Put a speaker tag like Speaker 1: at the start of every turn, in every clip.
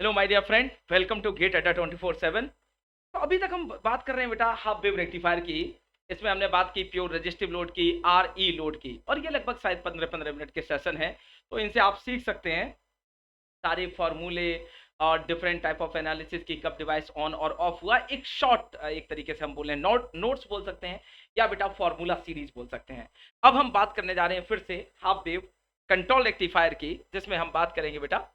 Speaker 1: Hello my dear friend, welcome to GATE Adda 24/7। तो अभी तक हम बात कर रहे हैं बेटा हाफ वेव रेक्टिफायर की। इसमें हमने बात की प्योर रेजिस्टिव लोड की, आर ई लोड की, और ये लगभग शायद 15-15 मिनट के सेशन है। तो इनसे आप सीख सकते हैं सारे फॉर्मूले और डिफरेंट टाइप ऑफ एनालिसिस की, कब डिवाइस ऑन और ऑफ हुआ। एक शॉर्ट, एक तरीके से हम बोले नोट्स बोल सकते हैं, या बेटा फॉर्मूला सीरीज बोल सकते हैं। अब हम बात करने जा रहे हैं फिर से हाफ वेव कंट्रोल रेक्टिफायर की, जिसमें हम बात करेंगे बेटा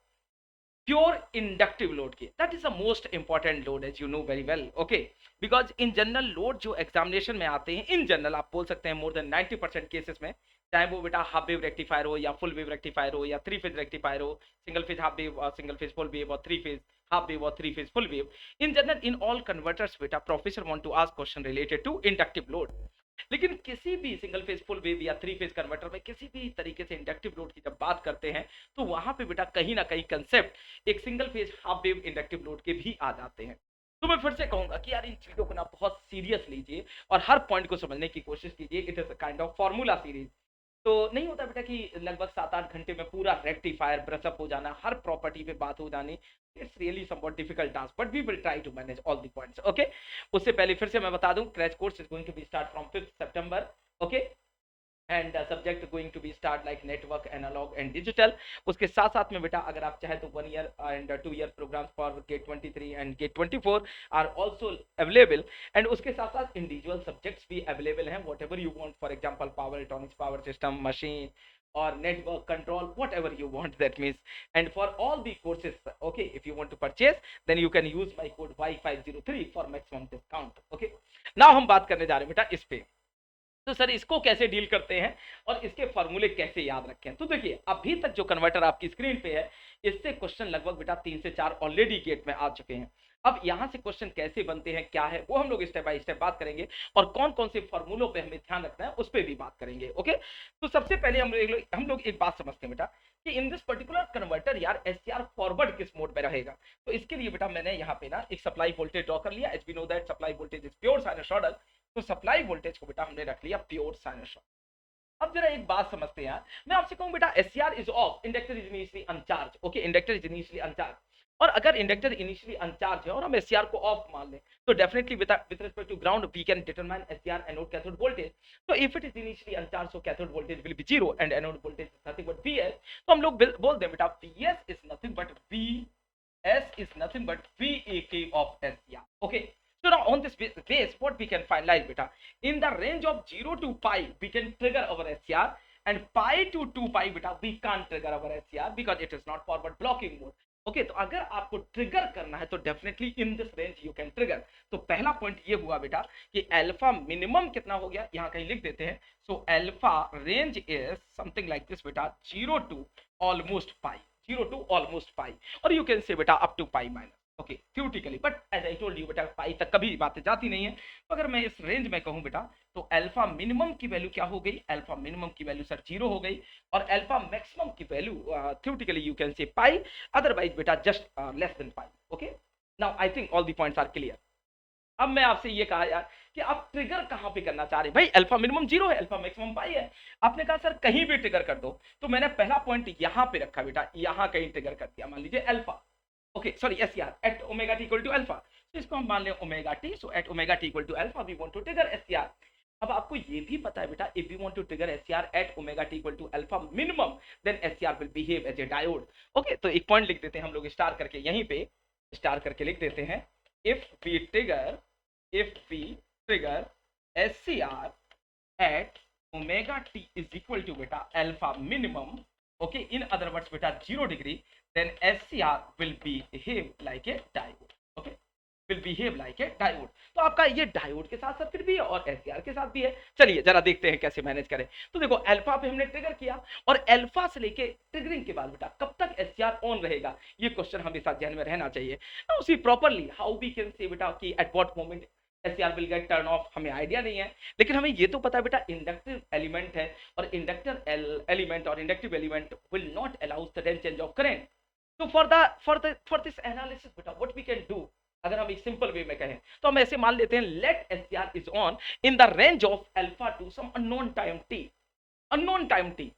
Speaker 1: प्योर इंडक्टिव लोड की। That is the most important load, as you know very well, okay. Because in general load जो एग्जामिनेशन में आते हैं, इन जनरल आप बोल सकते हैं मोर देन 90% केसेस में, चाहे वो बेटा हाफ वेव रेक्टिफायर हो या फुल वेव रेक्टिफायर हो या थ्री फेज रेक्टिफायर हो, सिंगल फेज हाफ वेव और सिंगल फेज फुल वेव, और थ्री फेज हाफ वेव और three phase full wave, in general in all converters बेटा professor want to ask question related to inductive load. लेकिन किसी भी single phase full wave या three phase converter में किसी भी तरीके से इंडक्टिव लोड की जब बात करते हैं, तो वहां पे बेटा कहीं ना कहीं कंसेप्ट एक single phase half wave inductive load के भी आ जाते हैं। तो मैं फिर से कहूंगा कि यार इन चीजों को ना बहुत सीरियस लीजिए और हर पॉइंट को समझने की कोशिश कीजिए। It is a kind of formula series. तो नहीं होता बेटा कि लगभग 7-8 घंटे में पूरा रेक्टिफायर ब्रशअप हो जाना, हर प्रॉपर्टी पे बात हो जानी। It's really somewhat difficult task, but we will try to manage all the points, okay. उससे पहले फिर से मैं बता दूं, crash course is going to be start from 5 September, okay. And subject going to be start like network, analogue and digital. उसके साथ साथ में बेटा अगर आप चाहे तो 1 year and 2 year programmes for GATE 23 and GATE 24 are also available. And उसके साथ साथ इंडिविजुअल सब्जेक्ट्स भी अवेलेबल हैं, whatever you want, for example power electronics, power system, machine or network control, whatever you want, that means. And for all the courses, okay, if you want to purchase, then you can use my code Y503 for maximum discount, okay. now हम बात करने जा रहे हैं बेटा इस पे। तो सर इसको कैसे डील करते हैं और इसके फॉर्मूले कैसे याद रखें। तो देखिए अभी तक जो कन्वर्टर आपकी स्क्रीन पे है, इससे क्वेश्चन लगभग बेटा 3 से 4 ऑलरेडी गेट में आ चुके हैं। अब यहां से क्वेश्चन कैसे बनते हैं, क्या है, वो हम लोग स्टेप बाय स्टेप बात करेंगे, और कौन कौन से फॉर्मूलों पे हमें ध्यान रखना है उस पर भी बात करेंगे, ओके। तो सबसे पहले हम लोग एक बात समझते हैं बेटा कि इन दिस पर्टिकुलर कन्वर्टर यार एससीआर फॉरवर्ड किस मोड में रहेगा। तो इसके लिए बेटा मैंने यहाँ पे ना एक सप्लाई वोल्टेज ड्रॉ कर लिया। As we know that supply voltage is pure sinusoidal. तो सप्लाई वोल्टेज को बेटा हमने रख लिया प्योर साइनसॉइड। अब जरा एक बात समझते हैं यार, मैं आपसे कहूं बेटा SCR is of, inductor is initially अनचार्ज, okay, inductor is initially अनचार्ज। और अगर इंडक्टर इनिशियली अनचार्ज है और हम एससीआर को ऑफ मान लें, तो definitely with respect to ground we can determine SCR anode cathode voltage. तो if it is initially uncharge, so cathode voltage will be zero and anode voltage is nothing but VS. तो हम लोग बोल दें बेटा VS is nothing but VAK of SCR. Okay. So now on this base, what we can find like beta, in the range of 0 to pi, we can trigger our SCR, and pi to 2 pi beta, we can't trigger our SCR because it is not forward blocking mode. Okay तो अगर आपको trigger करना है तो definitely in this range you can trigger. तो पहला point ये हुआ बेटा कि अल्फा मिनिमम कितना हो गया, यहां कहीं लिख देते हैं। So alpha range is something like this बेटा, 0 to almost pi, 0 to almost pi, और यू कैन से बेटा up to pi minus, okay, theoretically. But as I told you बेटा पाई तक कभी बातें जाती नहीं है। तो अगर मैं इस रेंज में कहूं बेटा, तो अल्फा मिनिमम की वैल्यू क्या हो गई, अल्फा मिनिमम की वैल्यू सर 0 हो गई, और अल्फा मैक्सिमम की value theoretically you can say pi, otherwise बेटा just less than pi, okay. Now I think all the points are clear. अब मैं आपसे ये कहा यार कि आप ट्रिगर कहां पे करना चाह रहे हैं, भाई अल्फा मिनिमम 0 है, अल्फा मैक्सिमम पाई है। आपने कहा सर कहीं भी ट्रिगर कर दो, तो मैंने पहला पॉइंट यहां पे रखा बेटा, यहां कहीं ट्रिगर कर दिया, मान लीजिए alpha, okay sorry SCR at omega T equal to alpha. तो इसको हम मान लें omega t, so at omega T equal to alpha we want to trigger SCR. अब आपको ये भी पता है बेटा, if we want to trigger SCR at omega T equal to alpha minimum, then SCR will behave as a diode, okay. तो एक point लिख देते हैं हम लोग स्टार करके, यहीं पे स्टार करके लिख देते हैं, if we trigger SCR at omega t is equal to beta alpha minimum, okay, in other words beta 0 degree, then SCR will behave like a diode, okay, will behave like a diode। तो आपका ये diode के साथ साथ फिर भी है और SCR के साथ भी है। चलिए जरा देखते हैं कैसे मैनेज करें। तो देखो अल्फा पे हमने ट्रिगर किया, और अल्फा से लेके ट्रिगरिंग के बाद बेटा कब तक SCR ऑन रहेगा, ये क्वेश्चन हमेशा ध्यान में रहना चाहिए। Now see properly how we can say बेटा कि at what moment SCR will get turn off, हमें आइडिया नहीं है, लेकिन हमें ये तो पता है बेटा इंडक्टिव एलिमेंट है, और इंडक्टर एलिमेंट और inductive element will not allow sudden change of current. तो फॉर दिस एनालिसिस बेटा व्हाट वी कैन डू, अगर हम एक सिंपल वे में कहें तो हम ऐसे मान लेते हैं, let SCR is on in the range of alpha to some unknown time t, unknown time t,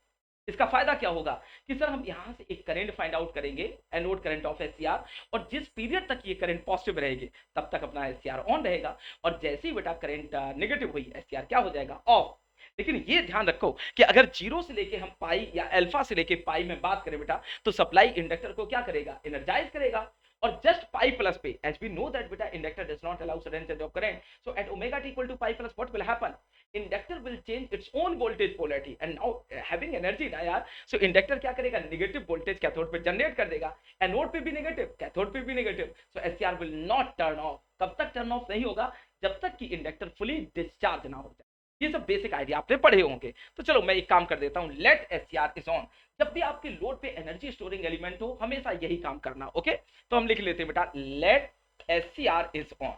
Speaker 1: इसका फायदा क्या होगा कि सर हम यहां से एक करंट फाइंड आउट करेंगे, एनोड करंट ऑफ एससीआर, और जिस पीरियड तक ये करंट पॉजिटिव रहेगी तब तक अपना एससीआर ऑन रहेगा, और जैसे ही बेटा करंट नेगेटिव हुई एससीआर क्या हो जाएगा, ऑफ। लेकिन ये ध्यान रखो कि अगर जीरो से लेके हम पाई या अल्फा से लेके पाई में बात करें बेटा, तो सप्लाई इंडक्टर को क्या करेगा, एनर्जाइज करेगा। और जस्ट पाई प्लस पे, as we know that beta inductor does not allow sudden change of current, so at omega t equal to pi plus what will happen, inductor will change its own voltage polarity, and now having energy ना यार, so inductor क्या करेगा, negative voltage cathode पे generate कर देगा, anode पे भी negative, cathode पे भी negative, so SCR will not turn off। कब तक टर्न ऑफ नहीं होगा, जब तक कि इंडक्टर फुली डिस्चार्ज ना हो जाए। ये सब बेसिक आइडिया आपने पढ़े होंगे। तो चलो मैं एक काम कर देता हूं, लेट एससीआर इज ऑन। जब भी आपके लोड पे एनर्जी स्टोरिंग एलिमेंट हो, हमेशा यही काम करना, ओके। तो हम लिख लेते हैं बेटा, let SCR is on,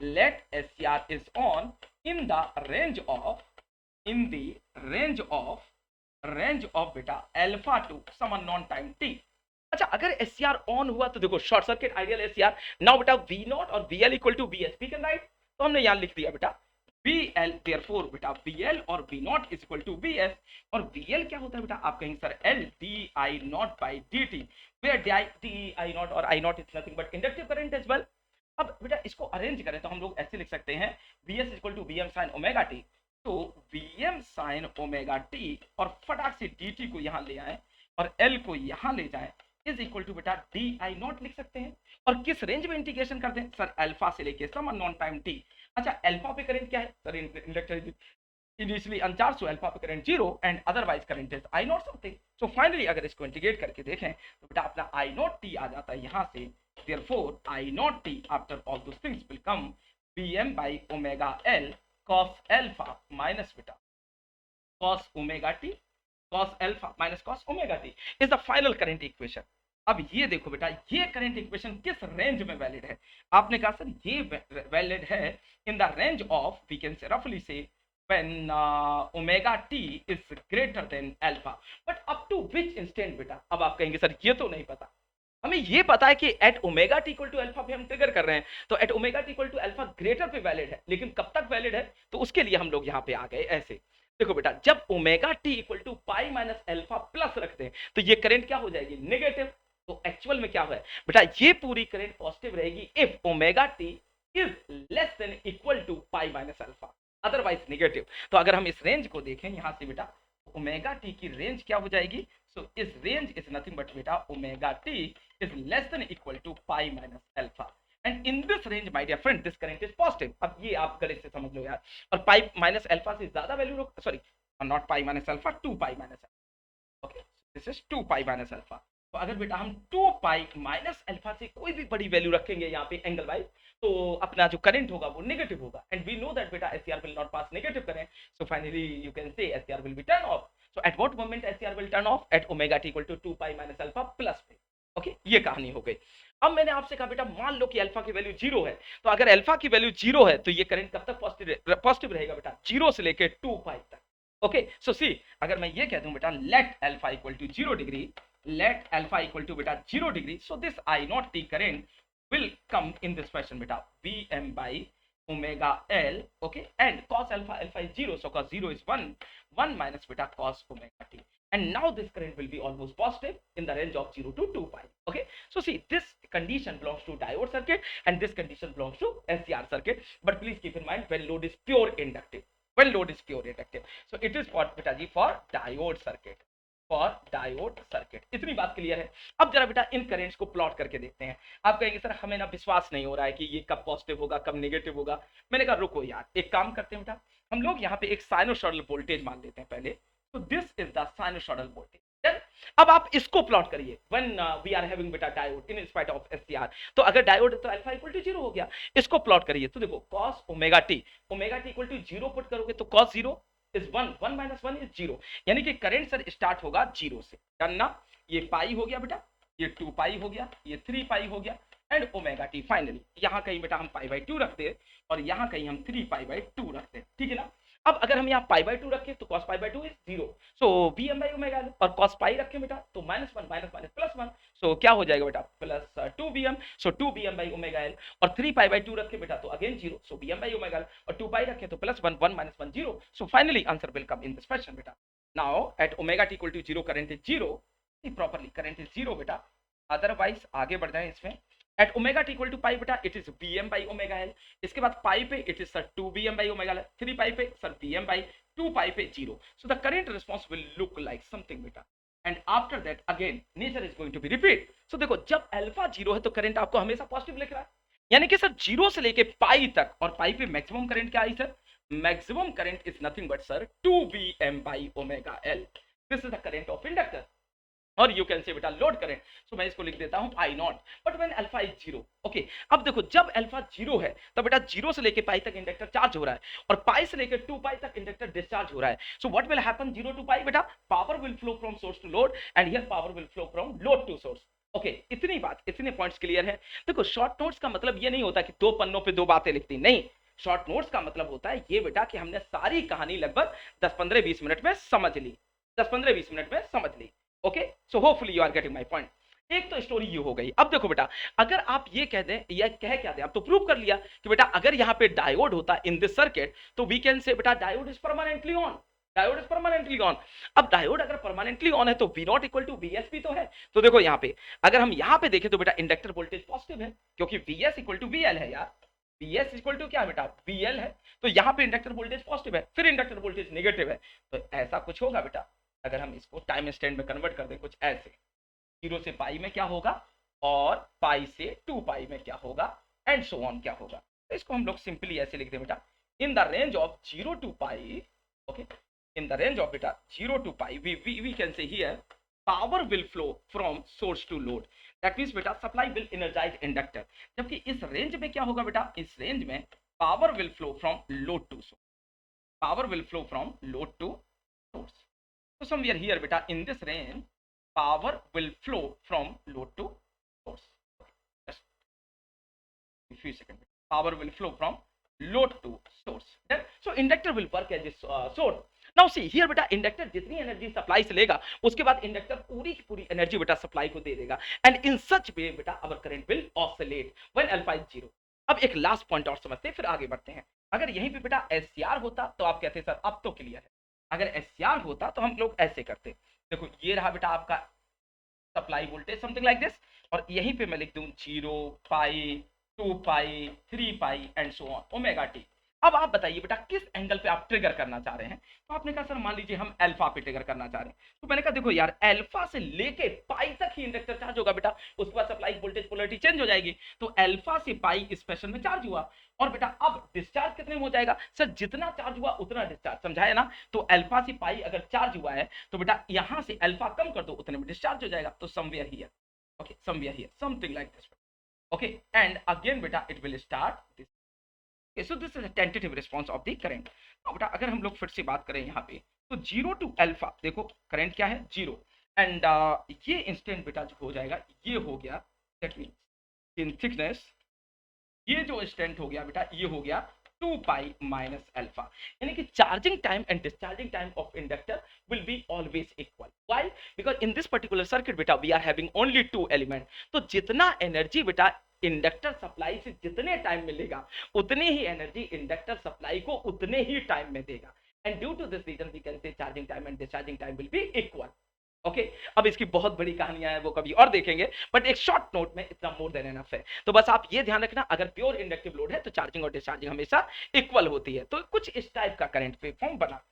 Speaker 1: let SCR is on in the range of, in the range of बेटा alpha to some unknown time T. अच्छा, अगर एससीआर ऑन हुआ तो देखो short circuit ideal SCR. Now बेटा वी नॉट और VL equal to BS, we can write. तो हमने यहां लिख दिया बेटा VL, therefore बेटा VL और V naught is equal to BS। और VL क्या होता है बेटा, आप कहेंगे sir L di naught by dt, where di naught और I naught is nothing but inductive current as well. अब बेटा इसको अरेंज करें तो हम लोग ऐसे लिख सकते हैं, VS equal to VM sin omega t। तो VM sin ओमेगा t और फटाक से dt को यहां ले आए और L को यहां ले जाए, इज इक्वल टू बेटा di नॉट लिख सकते हैं। और किस रेंज में इंटीग्रेशन करते हैं सर, अल्फा से लेके सम अननोन टाइम t। अच्छा, अल्फा पे करंट क्या है sir, inductor initially uncharge, so alpha पे current 0 and otherwise current is I naught something. So finally अगर इसको इंटीग्रेट करके देखें तो बेटा अपना आई नॉट टी आ जाता है यहां से, therefore I naught t after all those things will come Vm by omega L cos alpha minus बेटा cos omega t, cos alpha minus cos omega t is the final current equation. अब ये देखो बेटा, ये current equation किस range में valid है, आपने कहा सर ये वैलिड है in the range of, we can say रफली से when omega t is greater than alpha, but up to which instant बेटा। अब आप कहेंगे सर ये तो नहीं पता, हमें ये पता है कि at omega T equal to alpha पे हम ट्रिगर कर रहे हैं, तो at omega T equal to alpha greater पे वैलिड है, लेकिन कब तक वैलिड है, तो उसके लिए हम लोग यहाँ पे आ गए ऐसे। देखो बेटा, जब omega T equal to pi minus alpha plus रखते हैं तो ये करंट क्या हो जाएगी, नेगेटिव। तो एक्चुअल में क्या हुआ है बेटा, ये पूरी करंट पॉजिटिव रहेगी if omega t is less than equal to pi minus alpha, otherwise negative. तो अगर हम इस रेंज को देखें यहां से बेटा, ओमेगा टी की रेंज क्या हो जाएगी, सो इस रेंज इज नथिंग बट बेटा omega t is less than equal to pi minus alpha, and in this range my dear friend this current is positive. अब ये आप गलत से समझ लो यार, और पाई माइनस अल्फा से ज्यादा value, sorry not pi minus alpha, 2 pi minus alpha, okay this is 2 pi minus alpha. तो अगर बेटा हम 2 पाई माइनस अल्फा से कोई भी बड़ी वैल्यू रखेंगे यहाँ पे एंगल वाइज, तो अपना जो करंट होगा वो नेगेटिव होगा, एंड वी नो दैट बेटा SCR will not pass negative current, so finally you can say SCR will be turn off. So at what moment SCR will turn off, at omega T equal to 2 pi minus alpha plus पे, okay ये कहानी हो गई। अब मैंने आपसे कहा बेटा मान लो कि अल्फा की वैल्यू 0 है, तो अगर अल्फा की वैल्यू 0 है तो ये करंट कब तक पॉजिटिव रहेगा बेटा, 0 से लेके 2 पाई तक, ओके। सो सी अगर मैं ये कह दूं बेटा let alpha equal to 0 degree, let alpha equal to beta 0 degree, so this I naught t current will come in this fashion beta, Vm by omega L, okay, and cos alpha is 0, so cos 0 is 1 minus beta cos omega t, and now this current will be almost positive in the range of 0 to 2 pi, okay. So see this condition belongs to diode circuit and this condition belongs to SCR circuit, but please keep in mind when load is pure inductive, when load is pure inductive, so it is for beta g for diode circuit, for diode circuit. इतनी बात clear है। अब जरा बेटा इन currents को plot करके देखते हैं। आप कहेंगे सर हमें ना विश्वास नहीं हो रहा है कि ये कब पॉजिटिव होगा कब नेगेटिव होगा। मैंने कहा रुको यार, एक काम करते हैं बेटा, हम लोग यहाँ पे एक साइनोसॉइडल वोल्टेज मान लेते हैं पहले। तो this is the sinusoidal voltage. अब आप इसको प्लॉट करिए व्हेन वी आर हैविंग बेटा diode in spite of SCR. तो अगर डायोड है तो अल्फा इक्वल टू 0 हो गया। इसको प्लॉट करिए तो देखो cos omega T equal to 0 put करोगे तो cos 0 इज 1 माइनस 1 इज 0, यानी कि करंट सर स्टार्ट होगा 0 से। डन ना, ये पाई हो गया बेटा, ये 2 पाई हो गया, ये 3 पाई हो गया, एंड ओमेगा टी फाइनली यहाँ कहीं बेटा हम पाई बाई 2 रखते हैं और यहाँ कहीं हम 3 पाई बाई 2 रखते हैं, ठीक है ना। अब अगर हम यहाँ पाई बाई 2 रखें तो cos pi by 2 is 0, so Vm by omega L, और cos पाई रखें बेटा तो -1 माइनस माइनस प्लस 1, सो क्या हो जाएगा बेटा plus 2 Vm, so 2 Vm by omega L, और 3 पाई बाई 2 रखें बेटा तो again 0, so Vm by omega L, और 2 पाई रखें तो plus 1 1 minus 1 0, so finally answer will come in this fashion बेटा। Now at omega T equal to zero current is zero, properly current is zero बेटा, otherwise आगे बढ़ जाए इसमें। At omega T equal to pi बेटा it is bm by omega L, इसके बाद pi पे it is sir 2bm by omega L, 3 pi पे सर bm बाई 2 पाई पे zero, so the current response will look like something बेटा, and after that again nature is going to be repeat. So देखो जब alpha zero है तो current आपको हमेशा positive लिख रहा है, यानी कि सर जीरो से लेके पाई तक, और पाई पे मैक्सिमम करंट क्या I sir, maximum current is nothing but sir 2bm by omega L, this is the current of inductor, और यू कैन से बेटा लोड करंट, सो मैं इसको लिख देता हूं I naught, but when alpha is zero, okay. अब देखो जब अल्फा जीरो है तो बेटा जीरो से लेके पाई तक इंडक्टर चार्ज हो रहा है, और पाई से लेके 2 पाई तक इंडक्टर डिस्चार्ज हो रहा है, so what will happen 0 to pi बेटा, power will flow from source to load, and here power will flow from load to source, okay. इतनी बात, इतने पॉइंट्स क्लियर है। देखो शॉर्ट नोट्स का मतलब ये नहीं होता कि 2 पन्नों पे 2 बातें लिखती, नहीं, शॉर्ट नोट्स का मतलब होता है ये बेटा कि हमने सारी कहानी लगभग 10-15-20 मिनट में समझ ली, 10-15-20 मिनट में समझ ली, okay. So hopefully you are getting my point. एक तो स्टोरी ये हो गई। अब देखो बेटा, अगर आप ये कह दें या कह क्या दें, आप तो प्रूव कर लिया कि बेटा अगर यहाँ पे डायोड होता इन दिस सर्किट तो वी कैन से बेटा diode is permanently on, diode is permanently on. अब डायोड अगर परमानेंटली ऑन है तो V naught equal to VS भी तो है, तो देखो यहाँ पे अगर हम यहाँ पे देखें तो बेटा इंडक्टर वोल्टेज पॉजिटिव है, क्योंकि VS इक्वल टू VL है यार, VS इक्वल टू क्या बेटा VL है, तो यहाँ पे इंडक्टर वोल्टेज पॉजिटिव है, फिर इंडक्टर वोल्टेज नेगेटिव है, तो ऐसा कुछ होगा बेटा। अगर हम इसको टाइम इंस्टेंट में कन्वर्ट कर दें कुछ ऐसे, 0 से पाई में क्या होगा, और पाई से 2 पाई में क्या होगा, एंड सो ऑन क्या होगा, तो इसको हम लोग सिंपली ऐसे लिख दें बेटा, in the range of 0 to pi, okay, in the range of बेटा 0 to pi we can say here power will flow from source to load, that means बेटा सप्लाई विल एनर्जाइज इंडक्टर, जबकि इस range में क्या होगा बेटा, इस range में power will flow from load to source, power will flow from load to source, so somewhere here beta in this range power will flow from load to source, just a few seconds, power will flow from load to source, then so inductor will work as a source। now see here beta inductor जितनी energy supply से लेगा उसके बाद inductor पूरी की पूरी energy बेटा supply को दे देगा, एंड इन सच वे बेटा our current will oscillate when alpha is zero. अब एक लास्ट पॉइंट और समझते हैं फिर आगे बढ़ते हैं। अगर यहीं पे बेटा SCR होता तो आप कहते सर अब तो क्लियर है, अगर SCR होता तो हम लोग ऐसे करते, देखो ये रहा बेटा आपका supply voltage something like this, और यहीं पे मैं लिख दूं 0 pi 2 pi 3 pi and so on omega T. अब आप बताइए बेटा किस एंगल पे आप ट्रिगर करना चाह रहे हैं, तो आपने कहा सर मान लीजिए हम अल्फा पे ट्रिगर करना चाह रहे हैं, तो मैंने कहा देखो यार अल्फा से लेके पाई तक ही इंडक्टर चार्ज होगा बेटा, उसके बाद सप्लाई वोल्टेज पोलैरिटी चेंज हो जाएगी, तो अल्फा से पाई इस फैशन में चार्ज हुआ, और बेटा अब डिस्चार्ज कितने में हो जाएगा सर, जितना चार्ज हुआ उतना डिस्चार्ज, समझाया ना। तो अल्फा से पाई अगर चार्ज हुआ है तो बेटा यहां से अल्फा कम कर दो उतने में डिस्चार्ज हो जाएगा, तो somewhere here, okay somewhere here something like this, okay, and again बेटा it will start this, okay, so this is a tentative response of the current। अब बेटा अगर हम लोग फिर से बात करें यहाँ पे तो 0 टू अल्फा, देखो करंट क्या है 0, एंड ये इंस्टेंट बेटा जो हो जाएगा ये हो गया, दैट मींस इन थिकनेस ये जो इंस्टेंट हो गया बेटा ये हो गया 2 पाई माइनस अल्फा, यानी कि charging time and discharging time of inductor will be always equal, why, because in this particular circuit बेटा we are having only 2 element, तो जितना एनर्जी बेटा इंडक्टर सप्लाई से जितने टाइम मिलेगा उतनी ही एनर्जी इंडक्टर सप्लाई को उतने ही टाइम में देगा, and due to this reason we can say charging time and discharging time will be equal, okay. अब इसकी बहुत बड़ी कहानियां हैं वो कभी और देखेंगे, बट एक शॉर्ट नोट में इतना मोर देन एनफ है, तो बस आप ये ध्यान रखना अगर प्योर इंडक्टिव लोड है तो चार्जिंग और डिस्चार्जिंग हमेशा इक्वल होती है। तो कुछ इस टाइप का करंट वेवफॉर्म बना,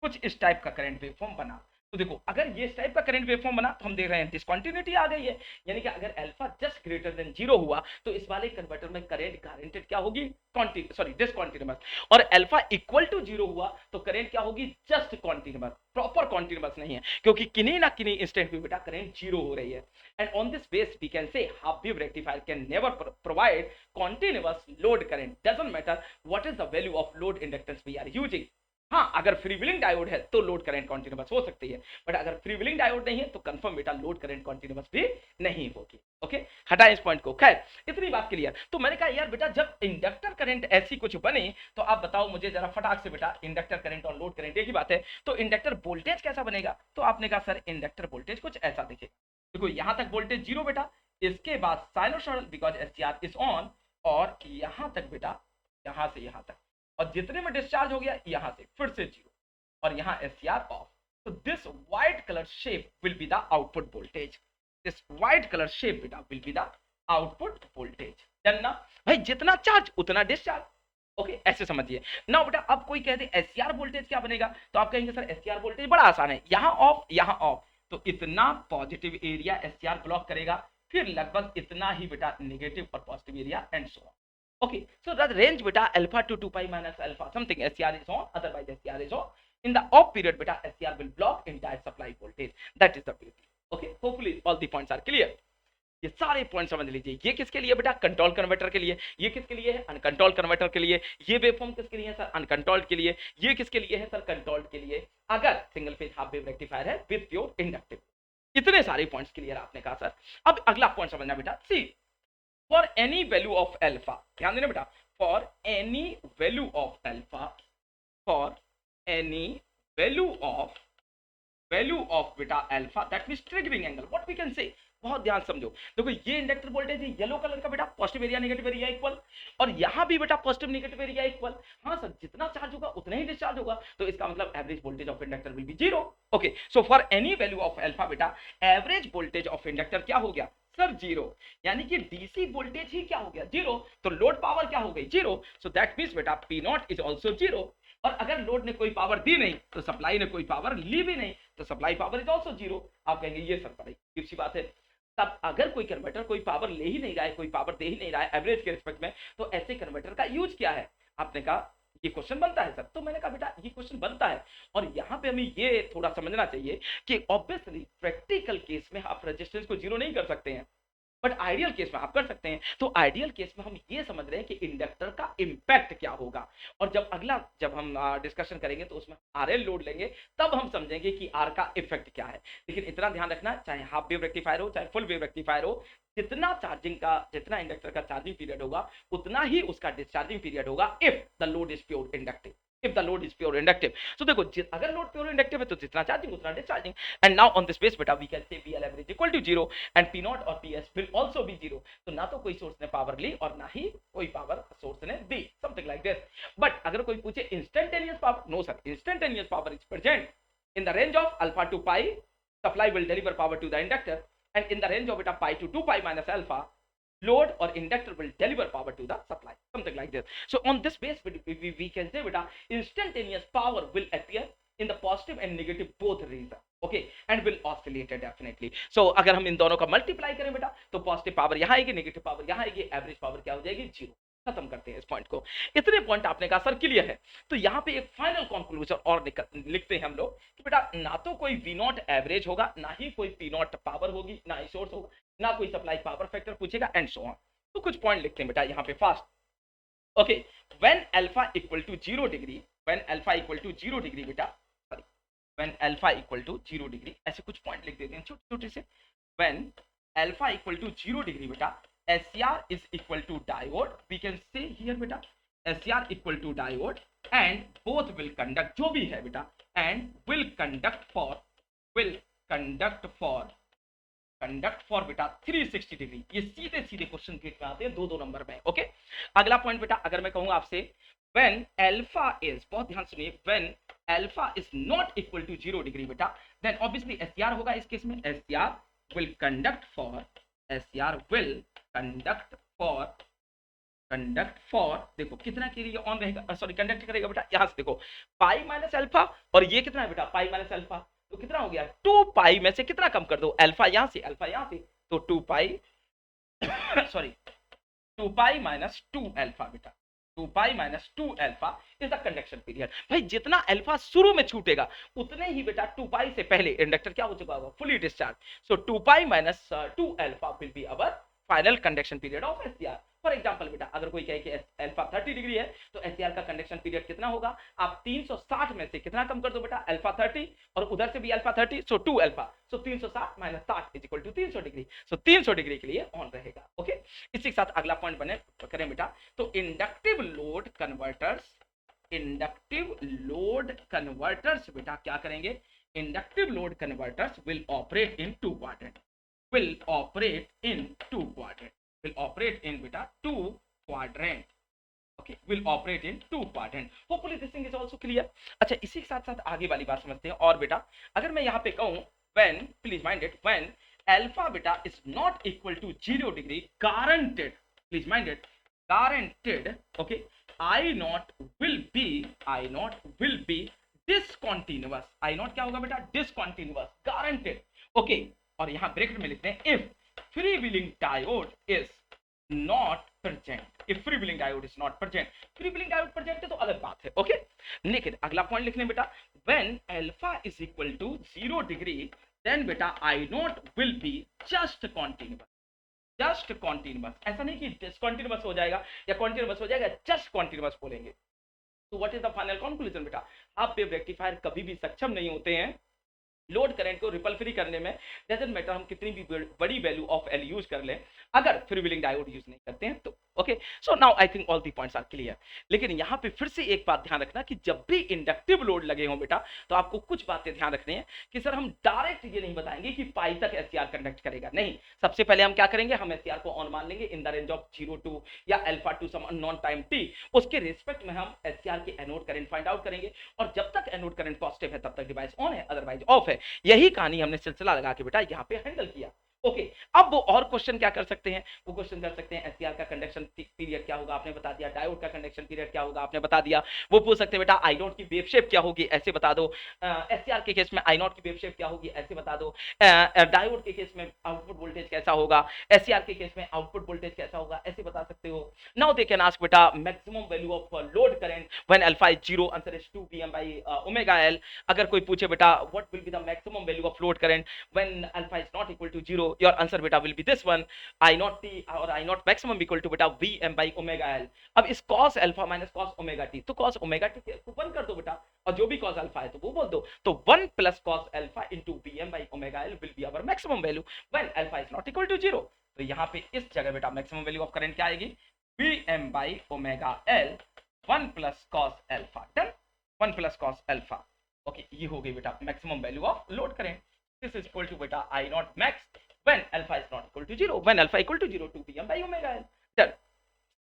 Speaker 1: कुछ इस टाइप का करंट वेवफॉर्म बना, तो देखो अगर ये इस टाइप का करंट वेवफॉर्म बना तो हम देख रहे हैं डिसकंटिन्यूटी आ गई है, यानी कि अगर अल्फा जस्ट ग्रेटर देन 0 हुआ तो इस वाले कन्वर्टर में करंट गारंटेड क्या होगी, डिसकंटिन्यूअस, और अल्फा इक्वल टू 0 हुआ तो करंट क्या होगी, जस्ट कॉन्टिन्यूअस, प्रॉपर कॉन्टिन्यूअस नहीं है, क्योंकि किन्हीं ना किन्हीं इंस्टेंट में बेटा करंट 0 हो रही है, and on this base we can say half wave rectifier can never provide continuous load current, doesn't matter what is the value of load inductance we are using. हाँ अगर फ्रीव्हीलिंग डायोड है तो load current continuous हो सकती है, but अगर freewheeling diode नहीं है तो कंफर्म बेटा लोड करंट कॉन्टिन्यूअस भी नहीं होगी, ओके। हटा इस पॉइंट को, खैर इतनी बात क्लियर। तो मैंने कहा यार बेटा जब इंडक्टर करंट ऐसी कुछ बने तो आप बताओ मुझे जरा फटाक से बेटा, इंडक्टर करंट और लोड करंट एक ही बात है, तो इंडक्टर वोल्टेज कैसा बनेगा, तो आपने कहा सर इंडक्टर वोल्टेज कुछ ऐसा दिखे, देखो यहां तक वोल्टेज 0 बेटा, इसके बाद sinusoidal because SCR is on, और यहां तक बेटा यहां से यहां तक, और जितने में डिस्चार्ज हो गया यहां से फिर से 0, और यहां SCR of, So this white color shape will be the output voltage. This white color shape beta will be the output voltage. Done ना भाई, जितना चार्ज उतना डिस्चार्ज. ओके ऐसे समझिए ना बेटा. अब कोई कह दे एससीआर वोल्टेज क्या बनेगा, तो आप कहेंगे सर एससीआर वोल्टेज बड़ा आसान है, यहाँ ऑफ यहाँ ऑफ, तो इतना पॉजिटिव एरिया एससीआर ब्लॉक करेगा, फिर लगभग इतना ही बेटा नेगेटिव और positive area and so on. Okay, so the range beta alpha to 2 pi minus alpha something SCR is on, otherwise SCR is on. In the off period beta SCR will block entire supply voltage. That is the beauty. Okay, hopefully all the points are clear. ये सारे point समझ लीजिए. ये किसके लिए बेटा, control converter के लिए. ये किसके लिए है, अनकंट्रोल्ड कन्वर्टर के लिए. ये वेवफॉर्म किसके लिए है सर, अनकंट्रोल्ड के लिए. ये किसके लिए है सर, कंट्रोल्ड के लिए, अगर single phase half wave rectifier है विद प्योर इंडक्टिव. इतने सारे पॉइंट्स क्लियर आपने कहा सर. अब अगला पॉइंट समझना बेटा. सी for any value of alpha, ध्यान देना बेटा, for any value of alpha, for any value of beta alpha, that means triggering angle, what we can say. बहुत ध्यान समझो. देखो ये इंडक्टर वोल्टेज है येलो कलर का बेटा, positive area negative area equal, और यहाँ भी बेटा पॉजिटिव नेगेटिव एरिया इक्वल. हाँ सर, जितना चार्ज होगा उतना ही डिस्चार्ज होगा, तो इसका मतलब average voltage of inductor will be zero. Okay, so for any value of alpha beta average voltage of inductor क्या हो गया सर, जीरो. यानी कि डीसी वोल्टेज ही क्या हो गया, जीरो. तो लोड पावर क्या हो गई, जीरो. सो दैट मींस बेटा P not is also zero. और अगर लोड ने कोई पावर दी नहीं तो सप्लाई ने कोई पावर ली भी नहीं, तो supply power is also zero. आप कहेंगे ये सर बड़ी अच्छी बात है. तब अगर कोई कन्वर्टर कोई पावर ले ही नहीं रहा है, कोई पावर दे ही नहीं रहा है एवरेज के रिस्पेक्ट में, तो ऐसे कन्वर्टर का यूज क्या है. आपने कहा ये क्वेश्चन बनता है सर, तो मैंने कहा बेटा ये क्वेश्चन बनता है. और यहाँ पे हमें ये थोड़ा समझना चाहिए कि ऑब्वियसली प्रैक्टिकल केस में आप रेजिस्टेंस को जीरो नहीं कर सकते हैं, बट आइडियल केस में आप कर सकते हैं. तो आइडियल केस में हम ये समझ रहे हैं कि इंडक्टर का इंपैक्ट क्या होगा. और जब हम डिस्कशन करेंगे तो उसमें आरएल लोड लेंगे, तब हम समझेंगे कि आर का इफेक्ट क्या है. लेकिन इतना ध्यान रखना, चाहे हाफ वेव रेक्टिफायर हो चाहे फुल वेव रेक्टिफायर हो, जितना इंडक्टर का चार्जिंग पीरियड होगा उतना ही उसका डिस्चार्जिंग पीरियड होगा, if the load is pure inductive. if the load is pure inductive. So देखो अगर लोड प्योर इंडक्टिव है तो जितना चार्जिंग उतना discharging. And now on this base बेटा we can say VL average equal to 0 and P naught और PS will also be 0. तो ना तो कोई सोर्स ने पावर ली और ना ही कोई पावर सोर्स ने दी, समथिंग लाइक दिस. बट अगर कोई पूछे instantaneous power, no sir, instantaneous power is present in the range of alpha to pi. Supply will deliver power to the inductor, and in the range of beta pi to 2 pi minus alpha, load or inductor will deliver power to the supply, something like this. So on this base we can say beta instantaneous power will appear in the positive and negative both reasons, okay, and will oscillate definitely. So अगर हम इन दोनों का multiply करें बेटा तो positive power यहाँ आएगी, negative power यहाँ आएगी, एवरेज पावर क्या हो जाएगी, जीरो. खत्म करते हैं इस पॉइंट को. इतने पॉइंट आपने कहा सर क्लियर है. तो यहाँ पे एक फाइनल कंक्लूजन और लिखते हैं हम लोग कि बेटा ना तो कोई वी नॉट एवरेज होगा, ना ही कोई पी नॉट पावर होगी, ना ही सोर्स होगा, ना कोई सप्लाई पावर फैक्टर पूछेगा एंड सो ऑन. तो कुछ पॉइंट लिखते हैं बेटा यहाँ पे fast. Okay, when alpha equal to 0 degree, when alpha equal to 0 degree बेटा, sorry, when alpha equal to 0 degree, ऐसे कुछ पॉइंट लिख देते हैं छोटे छोटे से. When alpha equal to 0 degree बेटा SCR is equal to diode, we can say here beta SCR equal to diode and both will conduct, जो भी है बेटा, and will conduct for बेटा 360 डिग्री. ये सीधे सीधे क्वेश्चन गेट में आते हैं, दो नंबर में. ओके, अगला पॉइंट बेटा अगर मैं कहूँ आपसे when alpha is, बहुत ध्यान सुनिए, when alpha is not equal to 0 degree बेटा, then obviously SCR होगा इस केस में, SCR will conduct for देखो कितना के लिए ऑन रहेगा, सॉरी कंडक्ट करेगा बेटा, यहां से देखो पाई माइनस अल्फा, और ये कितना है बेटा पाई माइनस अल्फा, तो कितना हो गया 2 पाई में से कितना कम कर दो, अल्फा यहां से अल्फा यहां से, तो 2 pi sorry 2 pi minus 2 alpha बेटा, 2 pi minus 2 alpha is the conduction period. भाई जितना अल्फा शुरू में छूटेगा उतने ही बेटा 2 पाई से पहले इंडक्टर क्या हो चुका होगा, fully discharge. So 2 pi minus 2 alpha will be our final conduction period of SCR. For example बेटा अगर कोई कहे कि अल्फा 30 डिग्री है तो SCR का कंडक्शन पीरियड कितना होगा, आप 360 में से कितना कम कर दो बेटा, अल्फा 30 और उधर से भी alpha 30, so 2 alpha, so 360 minus 60 is equal to 300 degree. So 300 degree के लिए ऑन रहेगा. ओके, इसी के साथ अगला पॉइंट बने करें बेटा, तो इंडक्टिव लोड कन्वर्टर्स बेटा क्या करेंगे, inductive load converters will operate in two quadrant, will operate in beta 2 quadrant. Okay, okay, will operate in two quadrant. Hopefully this thing is also clear. अच्छा, इसी के साथ साथ आगे वाली बात समझते हैं। और बेटा अगर मैं यहाँ पे कहूँ when, please mind it, when alpha beta is not equal to 0 degree, guaranteed, please mind it, guaranteed, okay, I naught will be discontinuous. I naught क्या होगा बेटा? Discontinuous, guaranteed, okay. और यहाँ ब्रैकेट में लिखते हैं if freewheeling diode is not present. If freewheeling diode is not present, freewheeling diode present है तो अलग बात है, ओके। लेकिन अगला पॉइंट लिखने बेटा, when alpha is equal to 0 degree, then बेटा I naught will be just continuous. Just continuous, ऐसा नहीं कि डिसकॉन्टिन्यूअस हो जाएगा या कॉन्टिन्यूअस हो जाएगा, जस्ट कॉन्टिन्यूअस बोलेंगे। तो what is the final conclusion बेटा? आप वेव रेक्टिफायर कभी भी सक्षम नहीं होते हैं लोड करंट को रिपल फ्री करने में। डजंट मैटर हम कितनी भी बड़ी वैल्यू ऑफ एल यूज कर लें, अगर फ्रीव्हीलिंग डायोड यूज नहीं करते हैं तो। Okay, so now I think all the points are clear. लेकिन यहाँ पे फिर से एक बात ध्यान रखना कि जब भी इंडक्टिव लोड लगे हों बेटा, तो आपको कुछ बातें ध्यान रखनी है कि सर हम डायरेक्ट ये नहीं बताएंगे कि पाई तक एससीआर कंडक्ट करेगा, नहीं। सबसे पहले हम क्या करेंगे, हम एससीआर को ऑन मान लेंगे in the range of 0 to या alpha to some unknown time T. उसके रिस्पेक्ट में हम एससीआर के एनोड करंट फाइंड आउट करेंगे, और जब तक एनोड करंट पॉजिटिव है तब तक डिवाइस ऑन है, अदरवाइज ऑफ है। यही कहानी हमने सिलसिला लगा के बेटा यहाँ पे हैंडल किया। ओके, अब वो और क्वेश्चन क्या कर सकते हैं, वो क्वेश्चन कर सकते हैं एससीआर का कंडक्शन पीरियड क्या होगा, आपने बता दिया। डायोड का कंडक्शन पीरियड क्या होगा, आपने बता दिया। वो पूछ सकते हैं बेटा आई नॉट की वेव शेप क्या होगी, ऐसे बता दो। एससीआर के केस में आई नॉट की वेव शेप क्या होगी, ऐसे बता दो। डायोड के केस में आउटपुट वोल्टेज कैसा होगा, एससीआर के केस में आउटपुट वोल्टेज कैसा होगा, ऐसे बता सकते हो। नाउ दे कैन आस्क बेटा maximum value of load current when alpha is 0, answer is 2 Vm by omega L। अगर कोई पूछे बेटा what will be the maximum value of load current when alpha is not equal to 0, your answer बेटा will be this one, I naught t और I naught maximum equal to बेटा Vm by omega L। अब इस cos alpha minus cos omega t, तो cos omega t को 1 कर दो बेटा, और जो भी cos alpha है तो वो बोल दो। तो 1 plus cos alpha into Vm by omega L will be our maximum value when alpha is not equal to 0। तो यहाँ पे इस जगह बेटा मैक्सिमम वैल्यू ऑफ करंट क्या आएगी, Vm by omega L 1 plus cos alpha, done, 1 plus cos alpha। Okay, ये हो गई बेटा maximum value of load current. This is equal to बेटा I naught max when alpha is not equal to 0, when alpha equal to 0 2 Vm by omega L, done.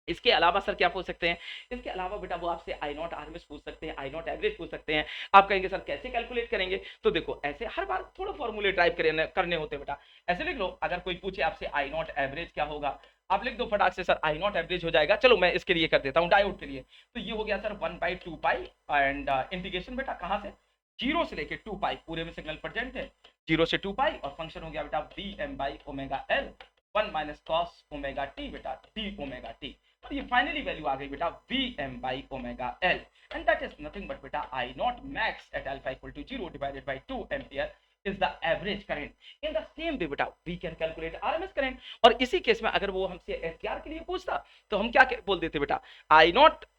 Speaker 1: इसके अलावा sir क्या पूछ सकते हैं, इसके अलावा बेटा वो आपसे आई नॉट आरएमएस पूछ सकते हैं, आई नॉट एवरेज पूछ सकते हैं। आप कहेंगे सर कैसे कैलकुलेट करेंगे, तो देखो ऐसे हर बार थोड़ा फॉर्मूले टाइप करने होते हैं बेटा। ऐसे लिख लो, अगर कोई पूछे आपसे आई नॉट एवरेज क्या होगा, आप लिख दो फटाक से सर आई नॉट एवरेज हो जाएगा। चलो मैं इसके लिए कर देता हूँ, डायोड के लिए। तो ये हो गया सर 1/2 पाई एंड इंटीग्रेशन बेटा कहाँ से, 0 से लेके 2 पाई, पूरे में सिग्नल प्रेजेंट है 0 से 2 पाई, और फंक्शन हो गया बेटा Vm by omega L 1 minus cos omega t बेटा d omega t। और ये फाइनली वैल्यू आ गई बेटा Vm by omega L, and that is nothing but बेटा I naught max at alpha equal to 0 divided by 2 ampere is the average current। in the same way बेटा we can calculate RMS current। और इसी case में अगर वो हमसे SCR के लिए पूछता तो हम क्या बोल देते बेटा, I naught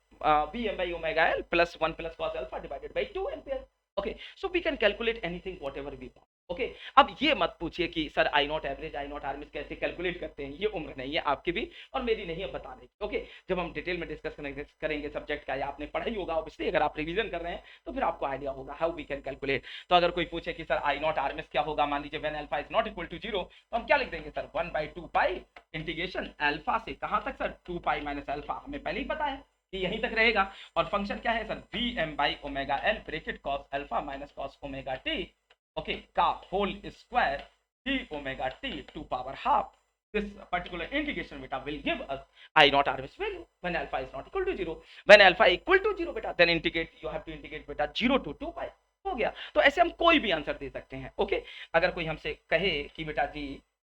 Speaker 1: Vm by omega L plus 1 plus cos alpha divided by 2 ampere। okay, so we can calculate anything whatever we want। Okay, अब ये मत पूछिए कि sir I not average I not RMS कैसे कैलकुलेट करते हैं, ये उम्र नहीं है आपकी भी और मेरी नहीं है बताने की। ओके, जब हम डिटेल में डिस्कस करेंगे सब्जेक्ट का, या आपने पढ़ा ही होगा ऑब्वियसली, अगर आप रिवीजन कर रहे हैं तो फिर आपको आइडिया होगा हाउ वी कैन कैलकुलेट। तो अगर कोई पूछे कि सर आई नॉट आरएमएस क्या होगा, मान लीजिए when alpha is not equal to 0, तो हम क्या लिख देंगे सर 1/2 पाई इंटीग्रेशन अल्फा से कहां तक सर 2 पाई माइनस अल्फा, हमें पहले ही पता है कि यहीं तक रहेगा। और फंक्शन क्या है sir Vm by omega L bracket cos alpha minus cos omega t, okay, का whole square d omega t to power half। this particular integration beta will give us I naught RMS value when alpha is not equal to 0। when alpha equal to 0 बेटा then integrate, you have to integrate बेटा 0 to 2 पाई, हो गया। तो ऐसे हम कोई भी answer दे सकते हैं। ओके, अगर कोई हमसे कहे कि बेटा जी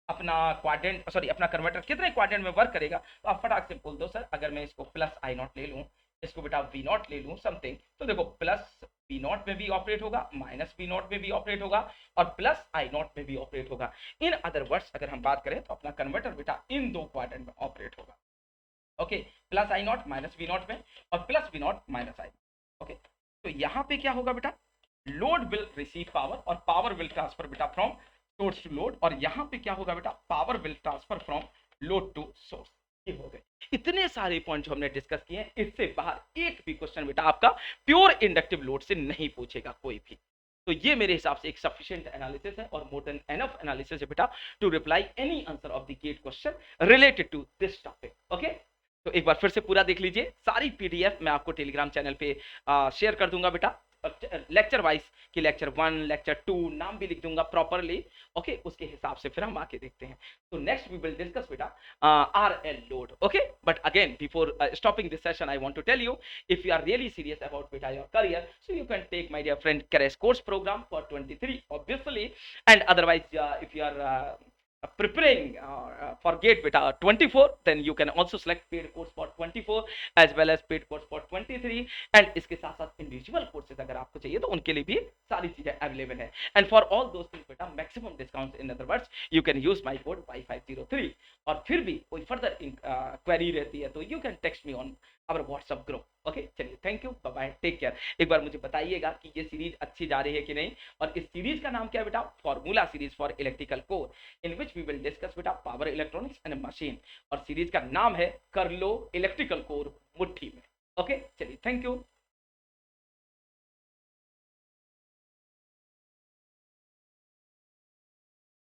Speaker 1: अपना क्वाड्रेंट सॉरी अपना कन्वर्टर कितने क्वाड्रेंट में वर्क करेगा, तो आप फटाक से बोल दो सर अगर मैं इसको प्लस आई नॉट ले लूँ, इसको बेटा वी नॉट ले लूँ समथिंग, तो देखो प्लस वी नॉट में भी ऑपरेट होगा, माइनस वी नॉट में भी ऑपरेट होगा, और प्लस आई नॉट में भी ऑपरेट होगा। इन अदर वर्ड्स अगर हम बात करें तो अपना कन्वर्टर बेटा इन दो क्वाड्रेंट में ऑपरेट होगा। Okay, plus I naught minus V naught में, और plus V naught minus I. Okay, तो यहाँ पे क्या होगा बेटा, लोड विल रिसीव पावर और पावर विल ट्रांसफर बेटा फ्रॉम सोर्स टू लोड, और यहाँ पे क्या होगा बेटा, power will transfer from load to source. ये हो गए इतने सारे पॉइंट जो हमने डिस्कस किए हैं, इससे बाहर एक भी क्वेश्चन बेटा आपका प्योर इंडक्टिव लोड से नहीं पूछेगा कोई भी। तो ये मेरे हिसाब से एक सफिशिएंट एनालिसिस है और मोर देन एनफ एनालिसिस है बेटा to reply any answer of the GATE question related to this topic. Okay, तो एक बार फिर से पूरा देख लीजिए, सारी पीडीएफ मैं आपको टेलीग्राम चैनल पे शेयर कर दूंगा बेटा, लेक्चर वाइज कि लेक्चर 1 लेक्चर 2 नाम भी लिख दूंगा प्रॉपरली। ओके, उसके हिसाब से फिर हम आके देखते हैं। तो नेक्स्ट वी विल डिस्कस बेटा RL load. Okay, but again before stopping this session I want to tell you, if you are really serious about beta your career, so you can take my dear friend Crash Course program for 23 obviously, and otherwise if you are preparing for GATE beta 24, then you can also select paid course for 24 as well as paid course for 23, and इसके साथ साथ individual courses अगर आपको चाहिए तो उनके लिए भी सारी चीजें अवेलेबल है। And for all those things बेटा maximum discount, in other words you can use my code Y503। और फिर भी कोई फर्दर क्वेरी रहती है तो you can text me on our WhatsApp group. Okay, चलिए, thank you, bye bye, take care. एक बार मुझे बताइएगा कि ये सीरीज अच्छी जा रही है कि नहीं, और इस सीरीज का नाम क्या है बेटा, formula series for electrical core, in which we will discuss बेटा पावर इलेक्ट्रॉनिक्स एंड मशीन, और सीरीज का नाम है कर लो इलेक्ट्रिकल कोर मुट्ठी में। ओके, चलिए, थैंक यू।